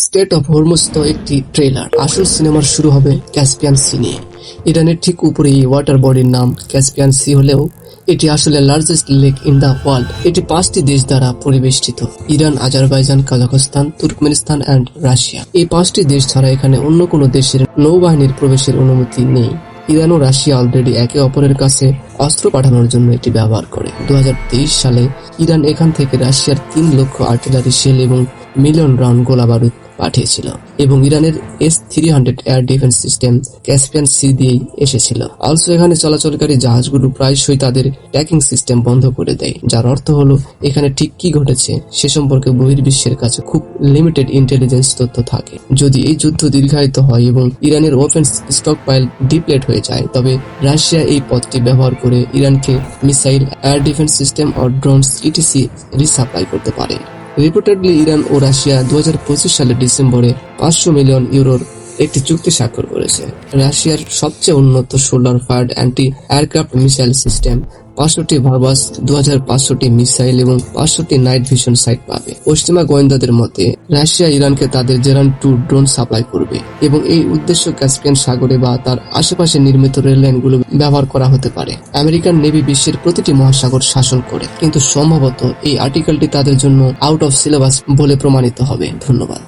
State of Hormuz তো একটি trailer. আসল সিনেমার শুরু হবে ক্যাসপিয়ান সি নিয়ে। ইরানের ঠিক উপরে এই ওয়াটার বডির নাম ক্যাসপিয়ান সি হলেও এটি আসলে largest lake in the world. এটি 5টি দেশ দ্বারা পরিবেষ্টিত: Iran, Azerbaijan, Kazakhstan, Turkmenistan and Russia. এই 5টি দেশ ছাড়া এখানে অন্য কোনো দেশের নৌবাহিনীর প্রবেশের অনুমতি নেই। ইরান ও রাশিয়া অলরেডি একে অপরের কাছে অস্ত্র পাঠানোর জন্য এটি ব্যবহার করে। 2023 সালে ইরান এখান থেকে রাশিয়ার 3 লক্ষ আর্টিলারি শেল এবং মিলিয়ন রাউন্ড গোলাবারুদ পাঠিয়েছিল এবং ইরানের S-300 air defence system Caspian Sea দিয়েই এসেছিল। অলসো এখানে চলাচলকারী জাহাজগুলো প্রায়শই তাদের ট্র্যাকিং সিস্টেম বন্ধ করে দেয়, যার অর্থ হলো এখানে ঠিক কি ঘটেছে সে সম্পর্কে বহির্বিশ্বের কাছে খুব লিমিটেড ইন্টেলিজেন্স তথ্য থাকে। যদি এই যুদ্ধ দীর্ঘায়িত হয় এবং ইরানের ওপেন্স স্টকপাইল ডিপ্লেট হয়ে যায়, তবে রাশিয়া এই পথটি ব্যবহার করে ইরানকে মিসাইল, এয়ার ডিফেন্স সিস্টেম ও ড্রোনস ইটিসি রিসাপ্লাই করতে পারে। রিপোর্টেডলি ইরান ও রাশিয়া 2025 সালের ডিসেম্বরে 500 মিলিয়ন ইউরোর একটি চুক্তি স্বাক্ষর করেছে। রাশিয়ার সবচেয়ে উন্নত solar fired anti aircraft missile system 500টি ভার্বাস, 2500টি মিসাইল এবং 500টি নাইট ভিশন সাইট পাবে। পশ্চিমা গোয়েন্দাদের মতে রাশিয়া ইরানকে তাদের জেরান-2 ড্রোন সাপ্লাই করবে এবং এই উদ্দেশ্য ক্যাসপিয়ান সাগরে বা তার আশেপাশে নির্মিত রেল লাইনগুলো ব্যবহার করা হতে পারে। আমেরিকান নেভি বিশ্বের প্রতিটি মহাসাগর শাসন করে, কিন্তু সম্ভবত এই আর্টিকেলটি তাদের জন্য আউট অফ সিলেবাস বলে প্রমাণিত হবে। ধন্যবাদ।